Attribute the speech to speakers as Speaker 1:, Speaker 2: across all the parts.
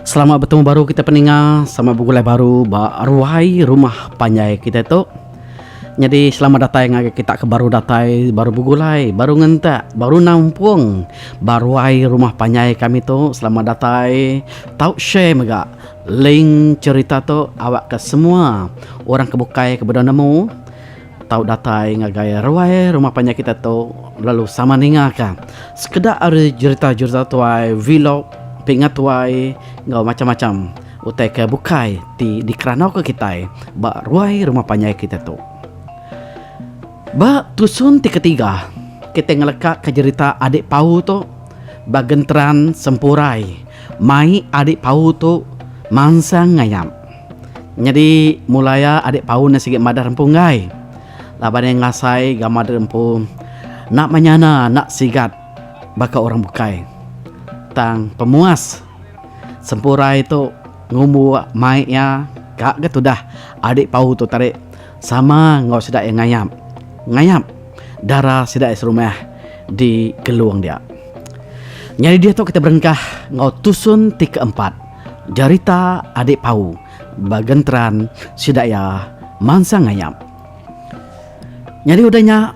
Speaker 1: Selamat bertemu baru kita pendengar, sama bergulai baru arwahai rumah panjai kita tu. Jadi selamat datang kita ke baru datai, baru bergulai, baru ngentak, baru nampung baruai rumah panjai kami tu. Selamat datang. Tahu share mega link cerita tu awak ke semua orang kebukai ke bedanamu. Tahu datai ngagai ruai rumah panjai kita tu lalu sama ningakan. Sekedar ada cerita-cerita tuai vlog pingat tuai ngau macam-macam utai ke bukai di keranau ke kita ba ruai rumah panjai kita tu ba tusun ti ketiga kita ngelekak ke cerita adik pau tu bagentran sempurai mai adik pau tu mansang ngayam. Jadi mulaya adik pau na sige madar empungai laban ngasai ga madar empung nak manyana nak sigat baka orang bukai tang pemuas sempurna itu ngumbu mai ya kak gitu dah adik pau tu tarik sama ngau sedak yang ngayam darah sedak serumah di geluang dia. Jadi dia tu kita berengkah ngau tusun ti keempat jarita adik pau bagentran sedak ya mansa ngayam. Jadi udahnya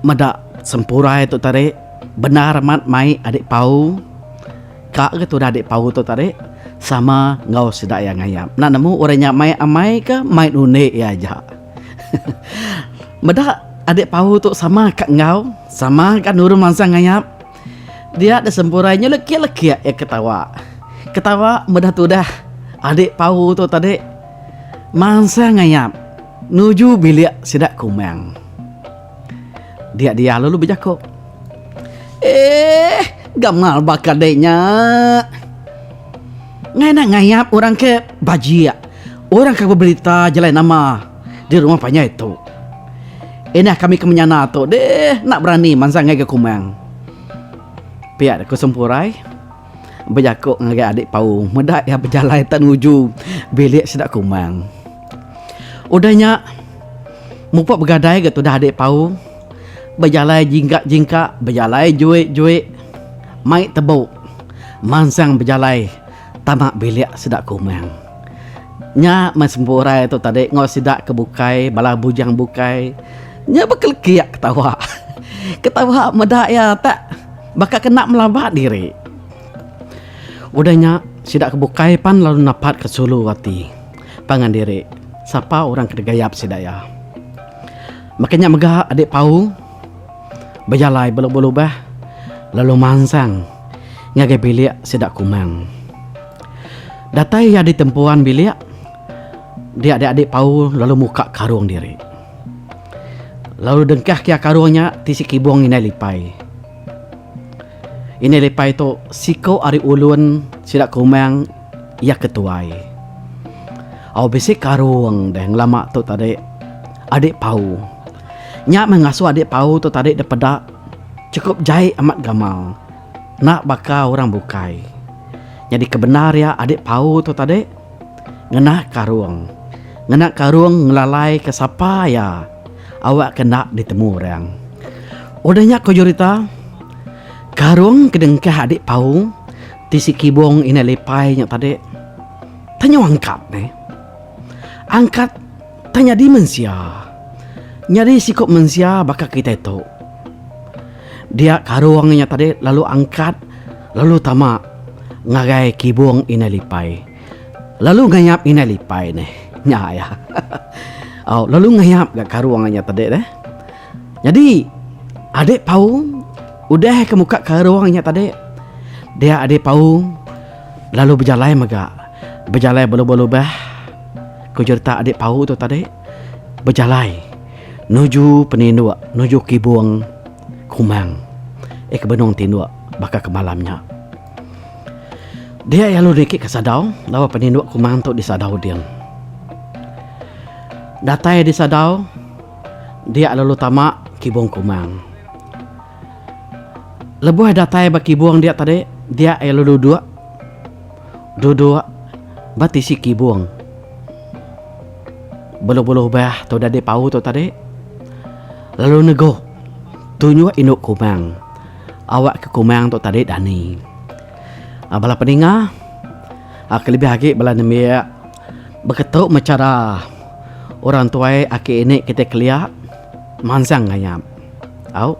Speaker 1: mada sempurna itu tarik benar mat mai adik pau kak gitu dah adik pau tu tarik sama ngau sedak yang ngayam. Nak nemu orangnya mai amai ke mai unik ya aja. Meda adik pau tu sama kak ngau sama kan nurun mangsa ngayam. Dia ada sempuranya leki-leki ya ketawa meda tu dah adik pau tu tadi mangsa ngayam nuju bilik sedak kumang. Dia lalu berjakok. Gamal bakadenya ngana ngayap orang ke bajia orang ke berita jalan nama di rumah panjai itu enak kami kemenyana tu deh nak berani mansang ke kumang pihak aku sempurai berjakuk ngagai adik pau medak ya berjalan tan uju bilik sedak kumang udahnya mupak bergadai gitu dah adik pau berjalan jingkak berjalan juik mai tebau mansang berjalai tamak bilik sedak kumang nya mesempura itu tadi ngau sedak kebukai bala bujang bukai nya bakal kiak ketawa medak ya tak bakal kena melabat diri udahnya sedak kebukai pan lalu napat ke sulu wati pangan diri siapa orang kedegayap sedak ya makanya megah adik pau berjalai belubah lalu mansang ngagai bilik sedak kumang. Datai ya di tempuan bilik dia adik-adik pau lalu muka karung diri. Lalu dengkah kia karungnya tisi kibong ini lipai. Ini lipai tu siko ari ulun sedak kumang ya ketuai. Au besi karung deh lama tu tadi adik pau. Nya mengasuh adik pau tu tadi daripada cukup jahit amat gamal nak baka orang bukai. Jadi kebenar ya adik pau tu tadi ngena karung ngelalai ke siapa ya awak kena ditemu orang. Udahnya kau cerita karung kedengkah adik pau tisi kibong ini lepai yang tadi tanya angkat tanya di mensia nyari sikop mensia baka kita itu dia karuangnya tadi lalu angkat lalu tamak ngagai kibong inalipai lalu ngayap inalipai nih ya lalu ngayap gak karuangnya tadi deh. Jadi adik pau udah ke muka karuangnya tadi dia adik pau lalu berjalai belu-belu bah ku cerita adik pau tu tadi berjalai nuju penindua nuju kibong kumang ke benong tinduk baka ke malamnya dia lalu dikit ke sadau lawa peninduk kumang tu di sadau dia datai di sadau dia lalu tamak kibong kumang lebuh datai baki kibong dia tadi dia lalu duduk batisi kibong belu-belu bah tu dah pau tu tadi lalu nego tunjuk induk kumang awak ke kumang tu tadi dani abala peningah Lebih lagi bala nemia beketuk mecara orang tuai aki ini kita keliak mansang ngayam. Au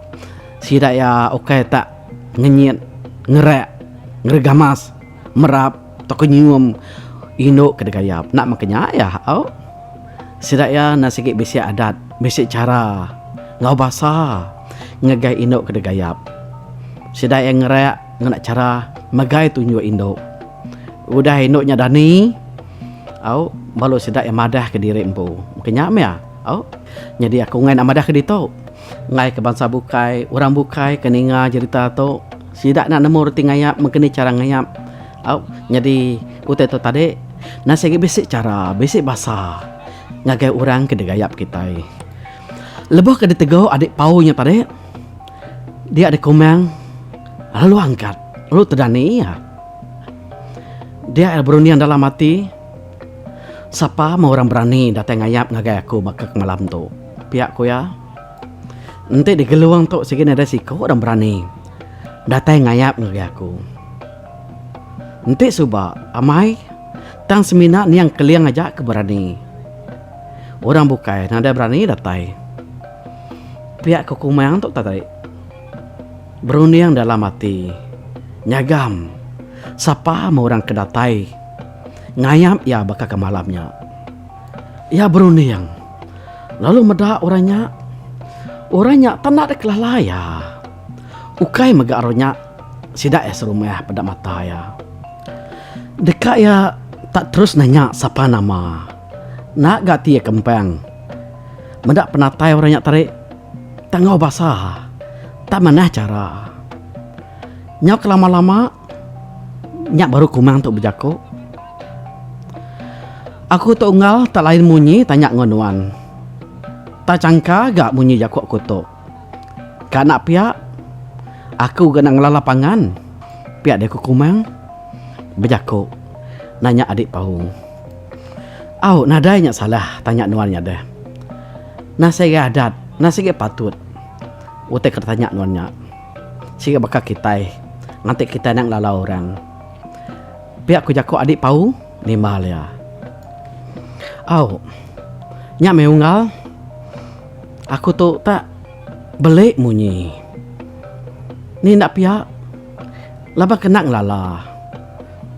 Speaker 1: sida ya okai tak ngenyit ngerek ngeregamas merap toko nyium ino kedegayap nak makanya ya au sida ya nasiki besi adat besi cara ngau bahasa ngegai ino kedegayap sida yang ngerek ngenak cara magai tunjuk indo udah ino nyadani au balu sida yang madah ke diri empu makanya ya au jadi aku ngai amadah ke dito ngai ke bangsa bukai orang bukai keninga cerita tu sida nak nemu reti ngayap mengkini cara ngayap au jadi utai tu tadi nasi basic cara basic bahasa ngagai orang ke degayap kita lebih ke ditegau adik paunya tadi dia ada komeng lalu angkat lalu terdani ya dia berunding dalam hati siapa mau orang berani datang ngayap ngagai aku bakal malam tu pihak ku ya nanti di geluang tu segini ada siko orang berani datang ngayap ngagai aku nanti subah amai tang semina ni yang keliang aja ke berani orang bukai nada berani datai pihak ku kumang tu tadi berunding dalam hati nyagam siapa mau orang kedatai ngayap ya bakal ke malamnya ya berunding lalu meda orangnya tanah ada kelalaya ukai mega aronya sidak ya serumah pada mata ya dekat ya tak terus nanya siapa nama nak gati ya kempeng mendak penatai orangnya tarik tangau basah tak mana cara nyak lama-lama nyak baru kumang untuk berjaku aku tu unggal tak lain munyi tanya ngonuan. Tak cangka gak munyi jaku aku tu. Kanak pihak aku kena ngelalapangan. Pihak dia kumang berjaku nanya adik pau. Au nadanya salah tanya nuannya deh. Nasi adat, nasi patut. Utek tanya nuannya. Sika bakal kita nanti kita nak lala orang. Pihak ku jaku adik pau ni mahal ya. Au, nyak meunggal, aku tu tak belik munyi. Ni nak pihak, laba kena ngelala.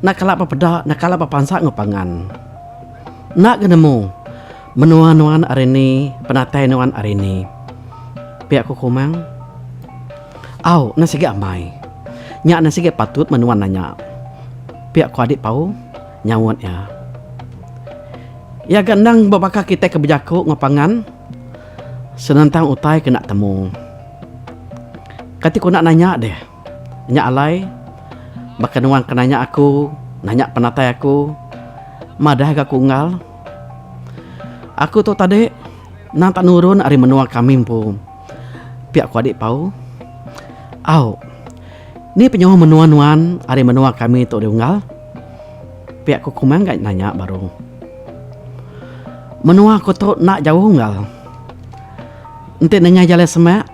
Speaker 1: Nak kalap apa pedak, nak kalap apa pansak ngepangan. Nak kenemu, menuan-nuan hari ni, penatai nuan hari ni. Pihak ku kumang, au, nasi ge amai. Nyak nasi ge patut menuan nanya. Pihak ku adik pau, nyawat ya. Ya gendang babaka kita ke berjaku ngapangan senantang utai kena temu. Kati ku nak nanya deh. Nyak alai bahkan nuan kenanya aku, nanya penatai aku. Madah gak kunggal. Aku tu tadi nang tak nurun ari menua kami pun. Pihak ku adik pau. Au. Ni penyoh menua-nuan ari menua kami tu diunggal. Pihak ku kumang gak nanya baru. Menua aku tu nak jauh enggak. Nanti nanya jalan semak.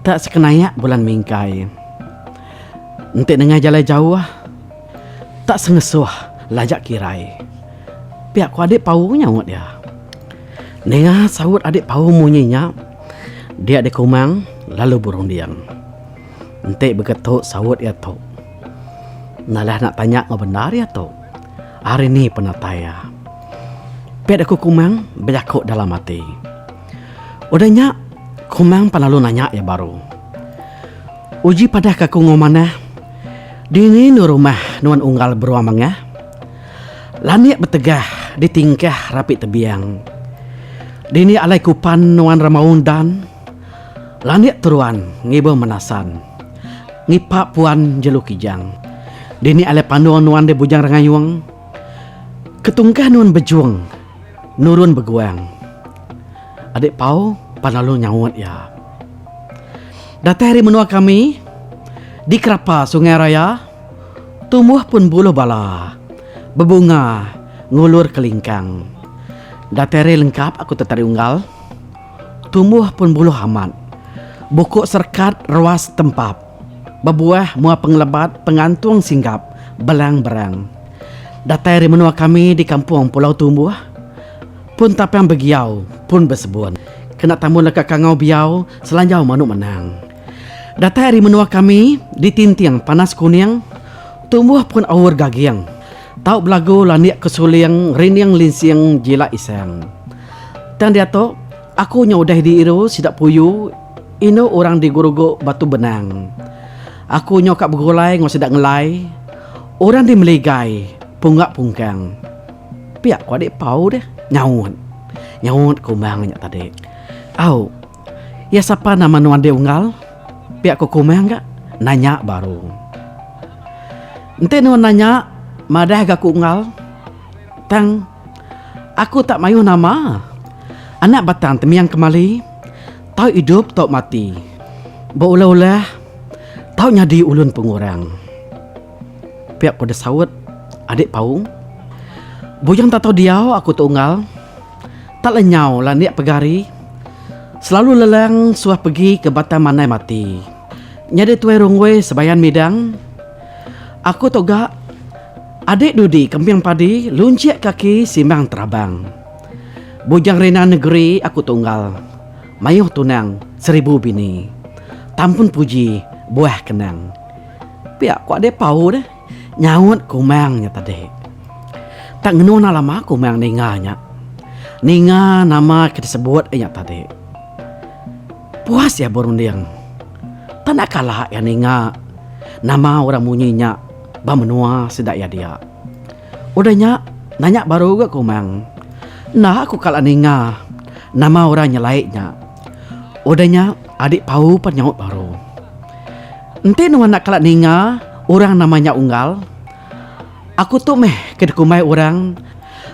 Speaker 1: Tak sekenaya bulan mingkai. Nanti nanya jalan jauh. Tak sengesuh lajak kirai. Pihak ku adik pau nyawut dia. Nengah sahut adik pau munyinya. Dia adik kumang lalu burung diam. Nanti begitu sahut ya tu. Nalah nak tanya ngebenar ya tu. Hari ni penataya. Pet aku kumang berjakuk dalam hati. Udahnya kumang panalu nanya ya baru. Uji pada kaku ngomana. Dini nu rumah nuan unggal beruamang ya. Laniak bertegah di tingkah rapi tebiang. Dini alai kupan nuan ramaundan. Laniak teruan ngibo menasan. Ngipak puan jeluk kijang. Dini alai panduan nuan de bujang rangayuang. Ketungkah nuan bejuang. Nurun beguang. Adik pau panalu nyawut ya. Datang hari menua kami di Kerapa Sungai Raya. Tumbuh pun buluh bala. Bebunga ngulur kelingkang. Datang hari lengkap aku tertarik unggal. Tumbuh pun buluh amat. Bukuk serkat ruas tempap. Bebuah mua penglebat pengantung singgap belang berang. Datai ri menua kami di kampung Pulau Tumbuh. Pun tapang begiau, pun bersebun. Kena tamu leka kangau biau, selanjau manuk menang. Datai ri menua kami di tintiang panas kuning. Tumbuh pun awur gagiang. Tau belagu laniak kesuliang, riniang linsiang jila isang. Dan dia tu, aku nyaudah di iru sidak puyu, ino orang di gurugo batu benang. Aku nyokap bergulai ngau sidak ngelai, orang di meligai, punggak pungkang. Piak ku adik pau deh, nyawut kumang nyak tadi. Au, ya siapa nama nuan dia unggal? Piak ku kumang gak? Nanya baru. Ente nuan nanya, madah gak ku unggal? Tang, aku tak mayu nama. Anak batang temiang kemali, tau hidup tau mati. Baulah-ulah, tau nyadi ulun pengurang. Piak ku sawut, adik pau. Bujang tak tahu dia aku tunggal. Tak lenyau lah niat pegari. Selalu lelang suah pergi ke batang manai mati. Nyadi tuai rongwe sebayan midang. Aku toga adik dudi kempiang padi lunciak kaki simbang terabang. Bujang rena negeri aku tunggal. Mayuh tunang 1000 bini. Tampun puji buah kenang. Piak ku adik pau deh. Nyawut kumangnya tadi. Tak ngenuna lama kumang ninganya. Ninga nama kita sebut tadi. Puas ya borundiang. Tak nak kalah ya ninga. Nama orang munyinya. Bamenua sedak ya dia. Udahnya nanya baru ke kumang. Nah aku kalah ninga. Nama orang nyelaiknya. Udahnya adik pau penyaut baru. Ente nuan nak kalah ninga. Orang namanya unggal. Aku tu meh kedekumai orang.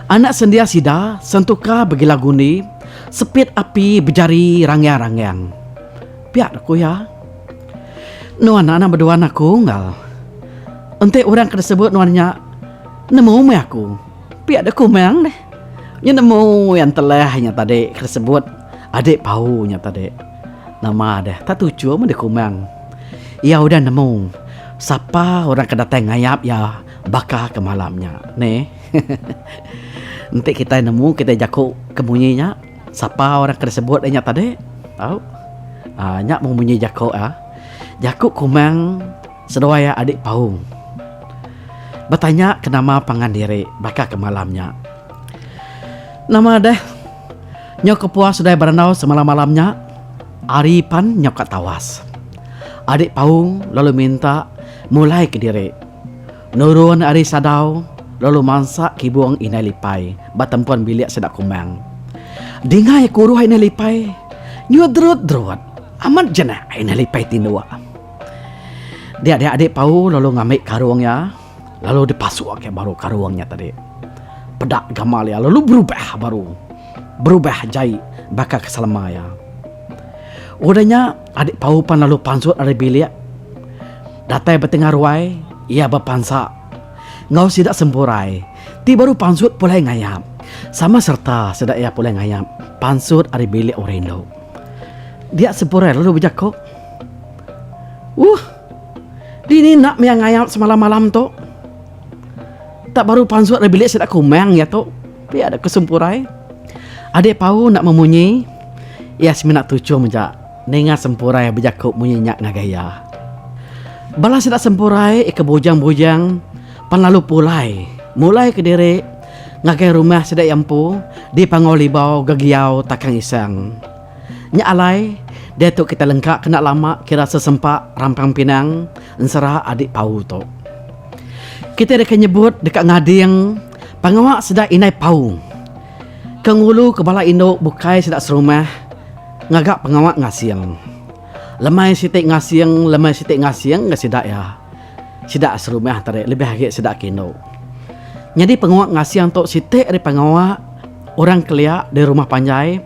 Speaker 1: Anak sendia sida sentuka begila guni. Sepit api berjari rangyang-rangyang. Piak aku ya. Nuan anak berdua aku unggal. Ente orang kena sebut nuannya. Nemu meh aku. Piak aku memang deh. Nya nemu yang telahnya tadi kena sebut. Adik paunya tadi. Nama deh. Tak tuju mah kumang. Ya udah nemu. Siapa orang kedatang ngayap ya bakal ke malamnya. Nih. Nanti kita nemu, kita jakuk kemunyinya. Siapa orang kena sebut nya tadi? Tahu? Nyak mau munyi jakuk Jakuk kumang sedoaya adik paung. Bertanya ke nama pangan diri bakal ke malamnya. Nama deh. Nyok kepuas sudah berenau semalam-malamnya. Aripan nyok tawas. Adik paung lalu minta mulai ke diri. Nurun ari sadau lalu mansak kibuang inai lipai. Batempuan bilik sedak kumang. Dengai kuruh inai lipai. Nyudrut-drut. Amat jenah inai lipai tindua. Dia adik pau lalu ngambil karuangnya. Lalu dipasuk ke baru karuangnya tadi. Pedak gamal ya. Lalu berubah baru. Berubah jai bakal keselamaya. Udahnya adik pau pan lalu pansut dari bilik. Datai bertengah ruai. Ia berpansak. Ngau sidak sempurai. Ti baru pansut pulai ngayam. Sama serta sedak ia pulai ngayam. Pansut dari bilik orindo. Dia sempurai lalu berjakuk. Dini nak yang ngayam semalam-malam tu. Tak baru pansut dari bilik sedak kumang ya tu. Tapi ada kesempurai. Adik pau nak memunyi. Ia seminat tujuh menjak. Nengar sempurai berjakuk munyinya ngagaya. Balas sedak sempurai ke bujang-bujang. Pan lalu mulai ke diri. Ngagai rumah sedak yampu. Di pangolibau gagiau takang isang. Nya alai. Dia tu kita lengkap kena lama kira sesempak rampang pinang ensera adik pau tu. Kita dekat nyebut dekat ngading pangawak sedak inai pau. Kengulu kebala induk bukai sedak serumah ngagak pengawak ngasiang. Lemai sitik ngasiang nggak sedak ya. Sedak serumah tarik lebih agak sedak kino. Jadi pengawak ngasiang tu sitik dari pengawak orang keliak di rumah panjai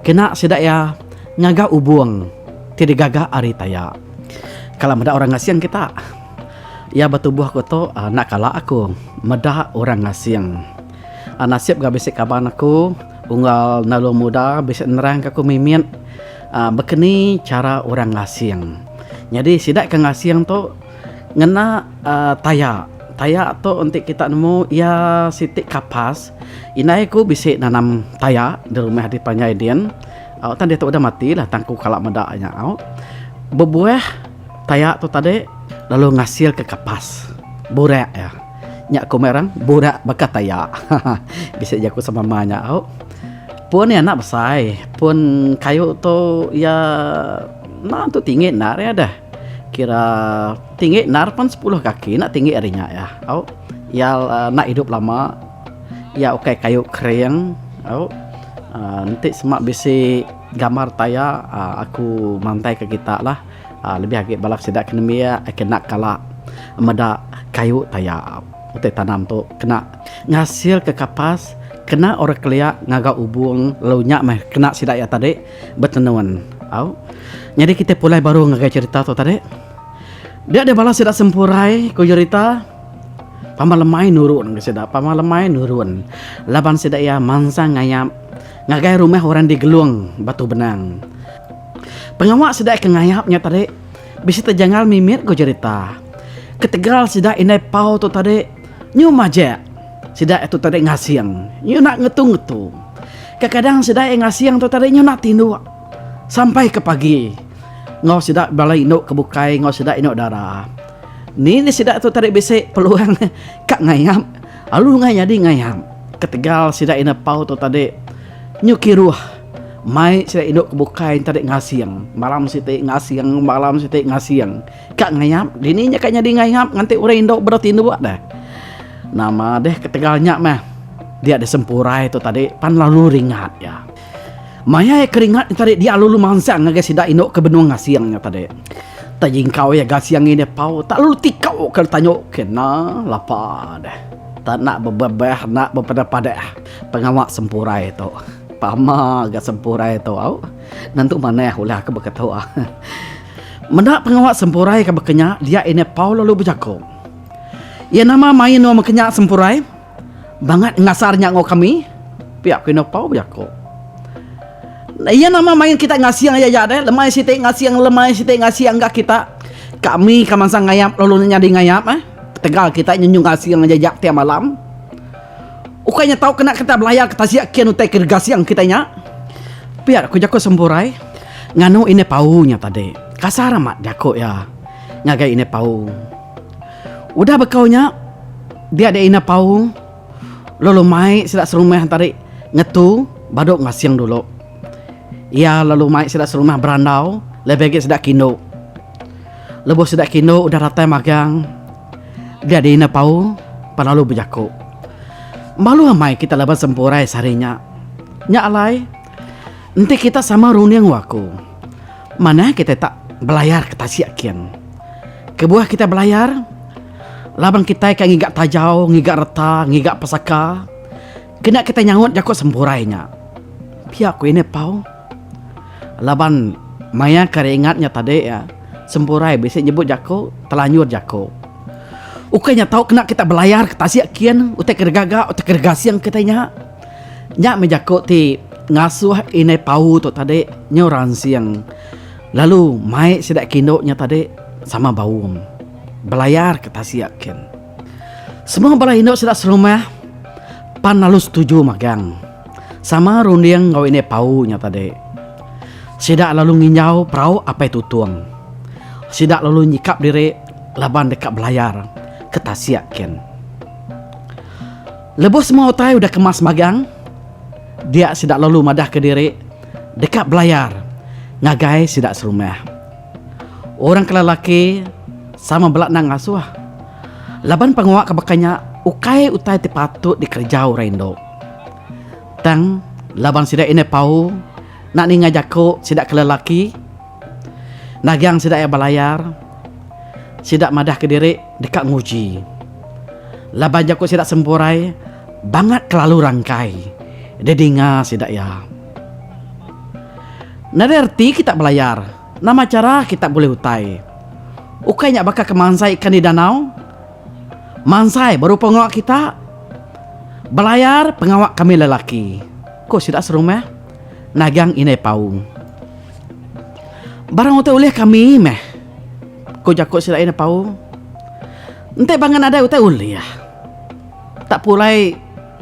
Speaker 1: kena sedak ya. Ngagak ubuang tidak gagak ari taya. Kalau meda orang ngasiang kita ya batubuh aku tu nak kalah aku meda orang ngasiang. Nasib gak bisik kaban aku unggal nalu muda bisik nerang aku mimin bekeni cara orang ngasiang. Jadi sidak ke ngasiang tu ngena taya taya tu untuk kita nemu ya sitik kapas. Inai ku bisik nanam taya di rumah di Panjai Dian. Tan dia tu udah mati lah tangku kalak medaknya. Berbuah taya tu tadi lalu ngasil ke kapas. Burak ya. Nyak ku merang burak bakat taya. Bisik jaku sama mamanya. Pun ya nak besar. Pun kayu tu ya nah tu tinggi nar ya dah. Kira tinggi nar pun 10 kaki nak tinggi arinya ya. Ya nak hidup lama. Ya oke kayu kering. Nanti semak bisi gambar taya aku mantai ke kita lah. Lebih agak balak sedak kena mia kena kala meda kayu taya. Utai tanam tu kena ngasil ke kapas. Kena orang kelia ngaga ubung lalu nyak meh kena sidak ya tadi bertenuan. Jadi kita mulai baru ngaga cerita tu tadi. Dia ada balas sidak sempurai ku cerita. Pamalemai nurun ke sidak, pamalemai nurun. Laban sidak ya mangsa ngayam ngagai rumah orang di Geluang Batu Benang. Pengawak sidak ke ngayapnya tadi. Bisa terjangal mimit ku cerita. Ketegal sidak inai pau tu tadi nyu majak. Sidak itu tadi ngasiang. Nyu nak ngetu-ngetu. Kadang sidak ngasiang tu tadi nyu nak tindu sampai ke pagi. Ngau sidak balai induk kebukai, ngau sidak induk darah. Ni sidak tu tarik besek peluang kak ngayam. Lalu ngayadi ngayam. Ketegal sidak ina pau tu tadi nyukiruh. Mai sidak induk kebukai tarik ngasiang. Malam sitik ngasiang, malam sitik ngasiang. Kak ngayam, dininya kak nyadi ngayam nganti urang induk berarti induk dah. Nama deh ketegalnya mah. Dia ada sempurai tu tadi pan lalu ringat ya. Maya keringat tadi dia lulu mangsang ngagai sidak induk ke benua ngasiangnya tadi. Tajing kau ya gasiang ini pau tak lulu tikau kalau tanyok kena lapar deh. Tak nak berbebah nak berpada-pada pengawak sempurai itu. Pama agak sempurai itu nanti mana ulah aku berkata mendak pengawak sempurai ke berkenyak dia ini pau lalu berjago. Ya nama main nama kenyak sempurai banget ngasarnya ngau kami pihak kena pau berjago. Iya nama main kita ngasiang aja deh. Lemai sitik ngasiang enggak kita. Kami kamansang ngayap lalu nyadi ngayap Tegal kita nyunyung ngasiang aja jak tiap malam. Ukanya tahu kena kita belayar kita siak kian utai kergasiang kita nya. Biar aku jako sempurai. Nganu ini paunya tadi. Kasar amat jako ya. Ngagai ini pau. Udah bekaunya dia ada ini pau. Lalu mai sidak serumah tarik ngetu badok ngasiang dulu. Ya lalu mai sidak serumah berandau, lebih lagi sidak kino. Lebuh sidak kino udah ratai magang. Dia ada ina pau, panalu berjaku. Malu amai kita lepas sempurai sarinya. Nya alai, nanti kita sama runiang waku. Mana kita tak belayar ke tasiakian. Kebuah kita belayar, laban kita kayak ngigak tajau, ngigak reta, ngigak pesaka. Kena kita nyangut jaku sempurainya. Pihak ku ini pau. Laban maya keringatnya tadi ya sempurai bisa nyebut jako terlanjur jako. Ukanya tahu kena kita belayar ke tasik kian utek kergaga utek kergasiang kitanya. Nya menjako ti ngasuh ini pau tu tadi nyoran siang. Lalu mai sidak kindoknya tadi sama baum belayar ke tasik kian. Semua balai indok sidak serumah pan lalu setuju magang. Sama rundiang ngau ini paunya tadi. Sidak lalu nginjau perahu apa itu tuang. Sidak lalu nyikap diri laban dekat belayar ke tasiaken. Lepas semua utai udah kemas magang. Dia sidak lalu madah ke diri dekat belayar. Ngagai sidak serumah. Orang kelelaki sama belak nang ngasuh. Laban penguak kebakanya ukai utai tipatut dikerjau rendo. Tang laban sidak ini pau nak ni ngajako sidak kelelaki. Nagang sidak ya belayar. Sidak madah ke diri dekat nguji. Laban jako sidak sempurai banget kelalu rangkai. Dedinga sidak ya. Nada erti kita belayar. Nama cara kita boleh utai. Ukainya bakal kemansai ikan di danau. Mansai baru pengawak kita. Belayar pengawak kami lelaki. Kok sidak serumah? Nagang ini pau. Barang utai oleh kami meh. Ko jako sidak ini pau. Ente bangan ada utai uli ya. Tak pulai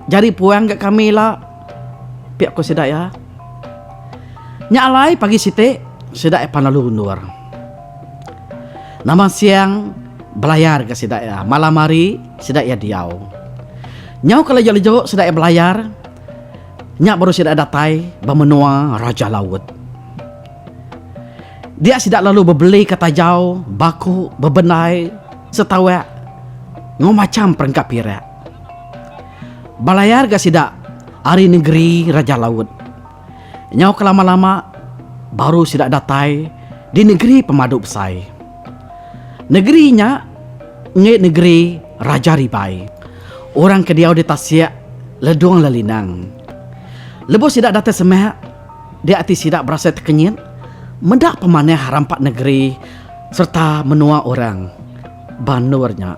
Speaker 1: jari puang gak kami lah. Pihak ko sidak ya. Nyalai pagi site sidak epan lalu undur. Nama siang belayar ke sidak ya. Malam hari sidak ya diau. Nyau kalau jauh-jauh sidak ya belayar. Nyak baru sidak datai bermenua raja laut. Dia sidak lalu berbeli kata jauh, baku, bebenai, setawak, ngau macam perengkap pirak. Balayar ke sidak hari negeri raja laut. Nyau kelama-lama baru sidak datai di negeri pemadu besai. Negerinya nge negeri raja ribai. Orang kediau di Tasik ledung lelinang. Lepas sidak datai semeh, dia hati sidak berasa terkenyit. Mendak pemanah rampak negeri serta menua orang. Banurnya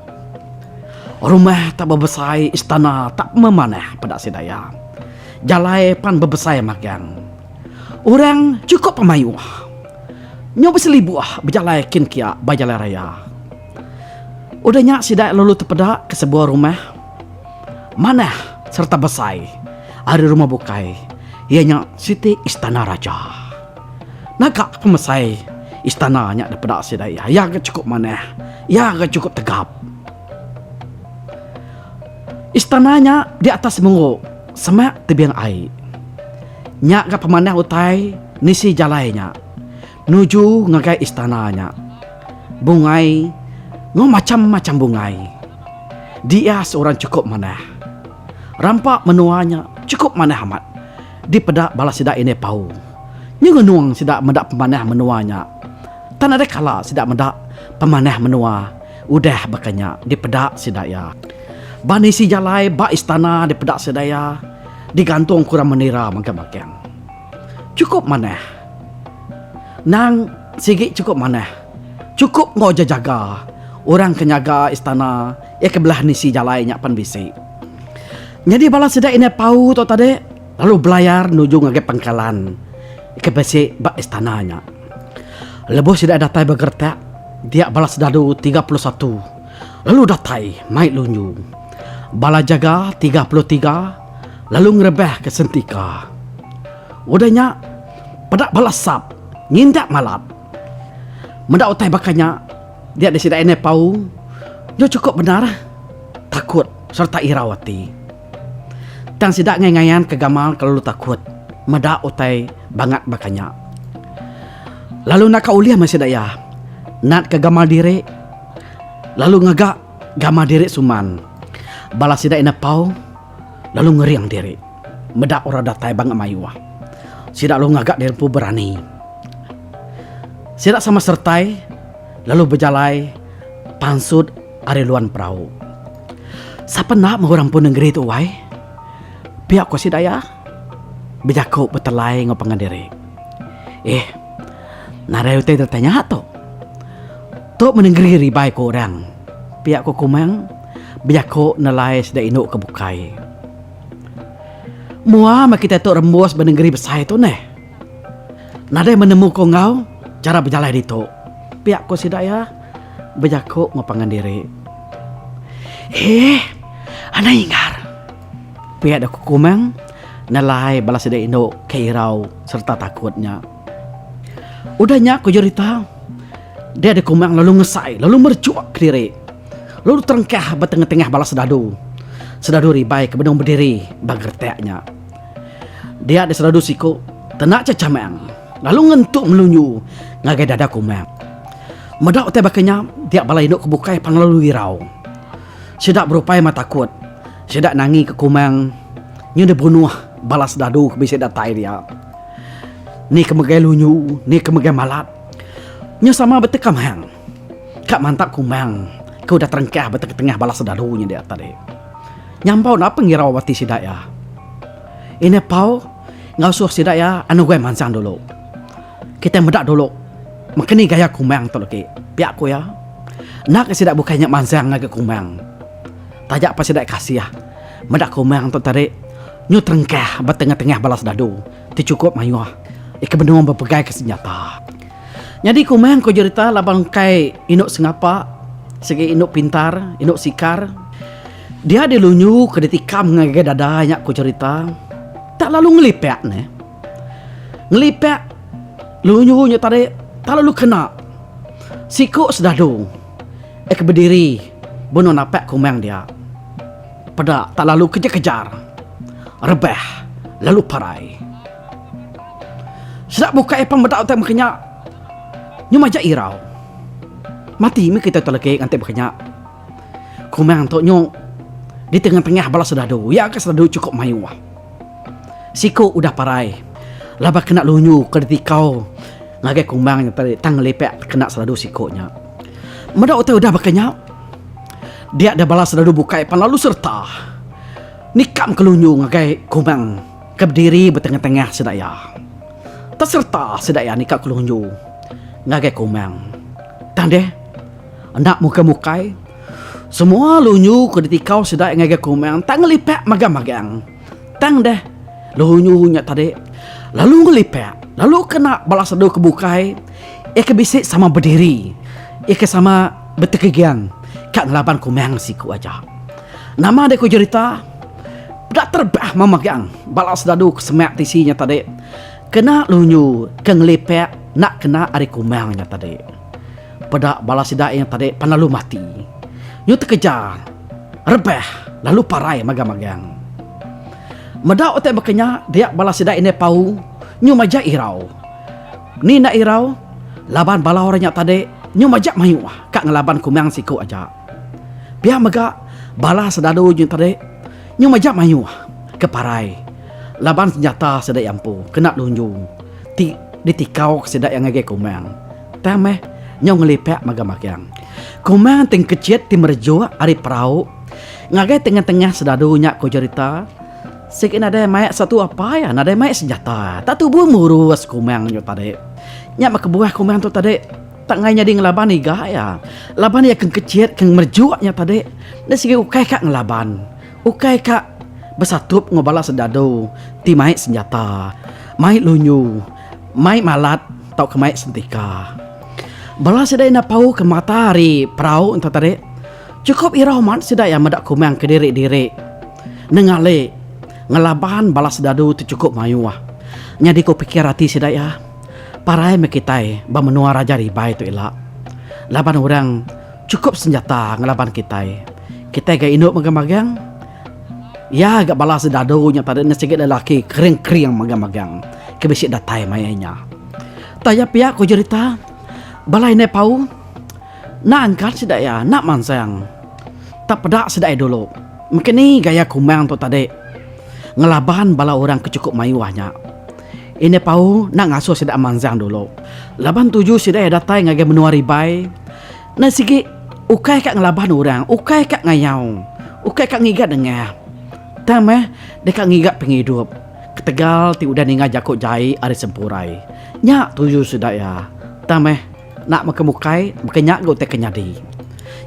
Speaker 1: rumah tak berbesai, istana tak memanah pada sidaya. Jalai pan berbesai magang. Orang cukup pemayuah. Nyoba selibuah berjalai kin kia bajalai raya. Udahnya sidak lalu terpedak ke sebuah rumah. Manah serta besai. Ada rumah bukai. Ianya siti istana raja. Nakak pemesai istananya daripada sidaya. Ya ke cukup maneh. Ya ke cukup tegap. Istananya di atas menguk semak tebiang air. Nyak ke pemanah utai nisi jalainya. Nuju ngagai istananya. Bungai ngau macam-macam bungai. Dia seorang cukup maneh. Rampak menuanya cukup maneh amat. Di pedak balas sidak ini pau. Nyungunuang sidak mendak pemanah menuanya. Tan ada kala sidak mendak pemanah menua. Udah bakanya di pedak sidaya. Bani si jalai ba istana di pedak sidaya. Digantung kurang menira magang-magang. Cukup manah. Nang sigi cukup manah. Cukup ngoja jaga. Orang kenyaga istana. Ya kebelah ni si jalai nyak pan bisi. Jadi balas sidak ini pau tu tadi. Lalu belayar nuju ngage pangkalan. Kebesi bak istananya. Lepas tidak datai bergertak, dia balas dadu 31. Lalu datai mai lunyu. Bala jaga 33. Lalu ngerebeh ke sentika. Udahnya pedak balas sap, nyindak malat. Mendak utai bakanya, dia disidak ini pau. Dia cukup benar, takut serta irawati. Dan sidak ngayan ke gamal kalau takut. Medak utai bangat bakanya. Lalu nak kauliah masih daya. Nak ke gamal diri. Lalu ngagak gamal diri suman. Balas sidak ina pau. Lalu ngeriang diri. Medak orang datai bangat mayuah. Sidak lalu ngagak diri pun berani. Sidak sama sertai. Lalu berjalai. Pansud ari luan perahu. Siapa nak mengurang pun negeri itu wai? Pihak ko sidaya. Bejaku betelai ngau pengandiri. Narai utai tertanya tu. Tu menenggeri ribai ko orang. Pihak ko kumang. Bejaku nalai sedai inuk kebukai. Mua mak kita tu rembus menenggeri besai tu neh. Nadai menemu ko ngau. Cara berjalan di tu. Pihak ko sidaya. Bejaku ngau pengandiri. Ana ingar. Pihak ko kumang. Nalai balas sedai induk keirau serta takutnya. Udahnya aku cerita. Dia ada kumang lalu ngesai, lalu mercuak ke diri. Lalu terengkah bertengah-tengah balas sedadu. Sedadu ribai ke bedong berdiri bagerteknya. Dia ada sedadu siku, tenak cacamang. Lalu ngentuk melunyu ngagai dada kumang. Medak utai bakanya dia balai induk kebukai pan lalu wirau. Sedak berupaya mata takut. Sedak nangi ke kumang. Nyu dia bunuh balas dadu bisa datai dia. Ni kemegai lunyu, ni kemegai malat. Nyu sama betekam hang. Kak mantap kumang. Kau dah terengkah betek-tengah balas dadunya dia tadi. Nyampau nak pengirawati sidaya. Ini pau ngasuh sidaya anu gue mansang dulu. Kita medak dulu. Makini gaya kumang tu lagi. Piak ku ya. Nak sidak bukannya mansang ngage kumang. Tajak pas sidak kasih ya. Medak kumang tu tadi. Nyu terengkah bertengah-tengah balas dadu. Ti cukup mayuah. Ika benuang berpegai ke senjata. Jadi kumang ko cerita labang kai inuk sengapa. Segi inuk pintar, inuk sikar. Dia dilunyu ke ditikam ngage dadanya ku cerita. Tak lalu ngelipek ne. Ngelipek lunyunya tadi tak lalu kena. Siku sedadu. Berdiri bunuh napek kumang dia. Pada tak lalu kejar-kejar. Rebeh lalu parai. Sedap buka epang bedak otak makanya. Nyumajak irau. Mati mi kita terlekek antek makanya. Kumang tok nyong di tengah-tengah balas sedadu. Ya ke sedadu cukup mayu. Siku udah parai. Laba kena lunyu ketika ngagai kumbang yang tadi tang lepek kena sedadu sikunya. Medak otak udah makanya. Dia ada balas sedadu buka epan lalu serta nikam kelunyu ngagai kumbang keberdiri bertengah-tengah sedaya. Terserta sedaya nikam kelunyu ngagai kumbang. Tang deh anak muka-mukai semua lunyu ketika sedaya ngagai kumbang tang ngelipek magang-magang. Tang deh lunyunya tadi lalu ngelipek lalu kena balas sedadu kebukai kebisik sama berdiri sama bertekegang kak ngelaban kumang siku aja. Nama dia ku cerita dak terbah mamagang balas dadu kesemak tisinya tadi. Kena lunyu ke ngelipek nak kena ari kumangnya tadi. Pada balas sidak yang tadi panalu mati. Nyu terkejar. Rebeh lalu parai magang-magang. Medak otak makanya dia balas sidak ini pau nyu maja irau. Ni nak irau laban bala orangnya tadi nyu majak mayu kak ngelaban kumang siku aja. Biar mega bala sedadu jeng tadi nyu majak mayu ke parai. Laban senjata sedai ampu kena lunyu. Ditikau sedai yang ngage kumang. Tameh nyu ngelipek magang-magang. Kumang ting kecit ti merjo ari perahu. Ngage tengah-tengah sedadu nyak ko cerita. Sikit nada mayat satu apa ya? Nada mayat senjata. Tak tubuh murus kumang nyu tadi. Nyak mak kebuah kumang tu tadi. Tak nganya di ngelaban ni gaya. Laban ya keng kecil keng merjuaknya tadi. Dan segi ukai kak ngelaban. Ukai kak bersatup ngobala sedado. Ti mai senjata. Mai lunyu. Mai malat. Tau ke mai sentika. Bala sedai na pau ke matahari perahu entah tadi. Cukup irau mat sedai yang medak kumang ke diri-diri. Nengale. Ngelaban bala sedado tu cukup mayuah. Nyadi ko pikir hati sedai ya. Parai mekitai menua raja ribai tu elak. Laban orang cukup senjata ngelaban kitai. Kita gak induk magang-magang. Ya agak balas sedadonya pada nasigit lelaki kering-kering magang-magang. Kebisik datai mayanya. Tanya pihak ko cerita. Balai ne pau. Nak angkat sidak ya. Nak mansang. Tak pedak sidak dulu. Mungkin ni gaya kumang tu tadi. Ngelaban bala orang kecukup mayuahnya. Ini pau nak ngasuh sidak manzang dulu. Laban tuju sidak datai ngage menua ribai. Nah sigi ukai kak ngelaban orang, ukai kak ngayau, ukai kak ngigat dengah. Tameh dekat ngigat penghidup. Ketegal ti udah ninga jakuk jai ari sempurai. Nyak tuju sidak ya. Tameh nak makemukai makenyak go te kenyadi.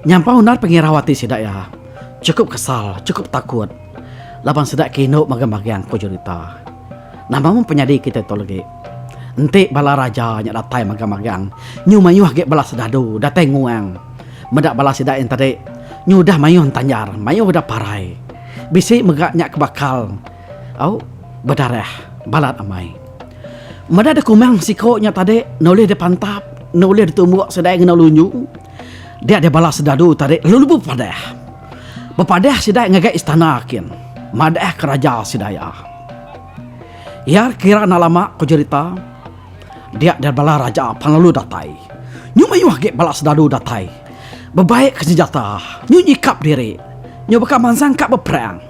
Speaker 1: Nyampau nar pengirawati sidak ya. Cukup kesal, cukup takut. Laban sidak kino magang-magang ko cerita. Nama penyadi kita tu lagi. Ente bala raja nyak datai magang-magang. Nyu mayuh ge bala sedadu datai nguang. Medak bala sidak yang tadi. Nyu dah mayuh tanyar, mayuh dah parai. Bisi megak nyak kebakal. Au berdarah balat amai. Medak ada kumang siko nyak tadi noleh de pantap, noleh de tumbuk sidak ngena lunyu. Dia ada bala sedadu tadi lalu bepadah. Bepadah sidak ngagak istana akin. Madah keraja sidaya. Ya kira na lama ko cerita. Dia dan bala raja panglalu datai. Nyu mayuh ge bala sedadu datai. Bebaik ke senjata. Nyu nyikap diri. Nyu beka mansang kak beperang.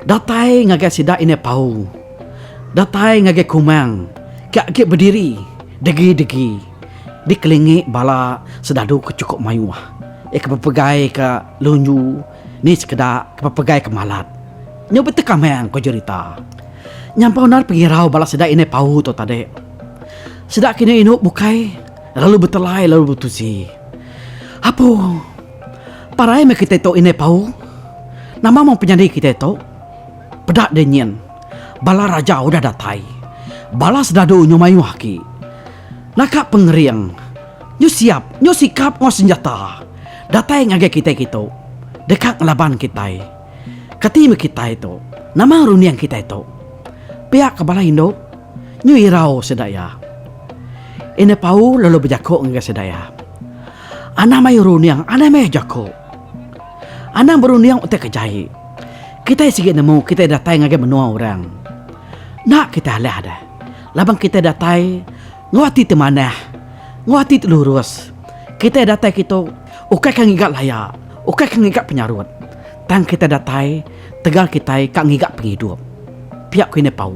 Speaker 1: Datai ngage sidak ini pau. Datai ngage kumang. Kak ge berdiri. Degi-degi. Dikelingi bala sedadu kecukup mayuh. Kepepegai ke lunyu. Ni sekedar kepepegai ke malat. Nyu betekamang ko cerita. Nyampau nar pengirau balas sedak ini pau tu tadi. Sedak kini inuk bukai. Lalu betelai lalu betusi. Apa? Parai me kita tu ini pau. Nama mau penyadi kita tu. Pedak denyen. Bala raja udah datai. Balas dadu nyumayu haki. Nakak pengeriang. Nyu siap. Nyu sikap ngos senjata. Datai ngage kita gitu. Dekat ngelaban kita. Katime kita itu. Nama runiang kita itu. Pihak kepala Indo. Nyu irau sedaya. Ine pau lalu berjako ngage sedaya. Ana may runiang, ana may jako. Ana beruniang utek kejai. Kita sige nemu, kita datai ngage menua orang. Nak kita halih ada. Labang kita datai ngawati temanah. Ngawati lurus. Kita datai kita ukai kang igat layak, ukai kang igat penyarut. Tang kita datai, tegal kita kang igat penghidup. Pihak kini pau.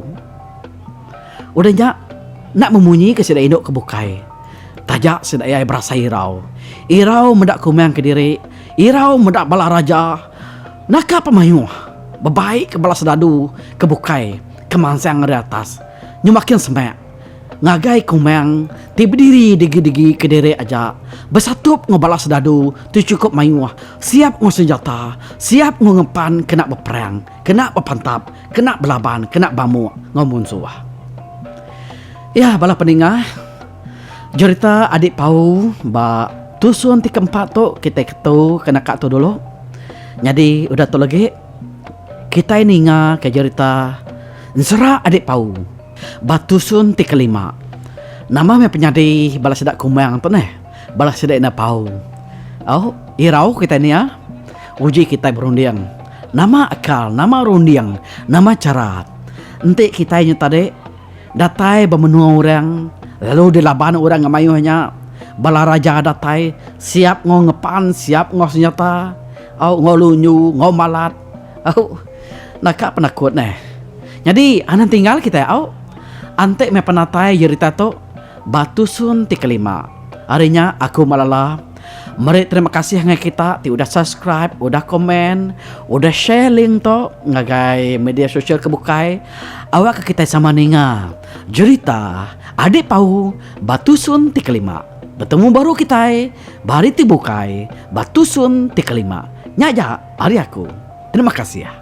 Speaker 1: Udahnya nak memunyi ke sedaya induk kebukai. Tajak sedaya berasa irau. Irau mendak kumang ke diri, irau mendak bala raja. Naka pemayu, bebaik ke bala sedadu, kebukai, kemansang di atas. Nyumakin semak. Ngagai kumang, tiba diri digi-digi ke diri aja. Bersatup ngobalas sedadu, tu cukup mayuah. Siap senjata, siap ngepan, kena berperang, kena berpantap, kena belaban, kena bamu, ngomun suah. Ya, bala peningah. Cerita adik pau, ba tusun ti keempat tu, kita ketu, kena kak tu dulu. Jadi, udah tu lagi. Kita ini ke cerita, nsera adik pau. Batusun ti kelima. Nama me penyadi balas sedak kumang tu neh. Balas sedak na pau. Oh, irau kita ni ya. Uji kita berundiang. Nama akal, nama rundiang, nama cara. Ente kita ini tadi datai bemenua orang, lalu dilaban orang ngamayuhnya. Bala raja datai siap ngepan, siap senjata. Oh, ngolunyu, ngomalat. Oh, nakak penakut neh. Jadi anan tinggal kita ya. Ante me penatai cerita tu batusun ti kelima. Harinya aku malala. Mari terima kasih ngai kita ti udah subscribe, udah komen, udah share link tu ngagai media sosial kebukai. Awak ke kita sama ninga. Cerita adik pau batusun ti kelima. Bertemu baru kita bari ti bukai batusun ti kelima. Nyaja hari aku. Terima kasih ya.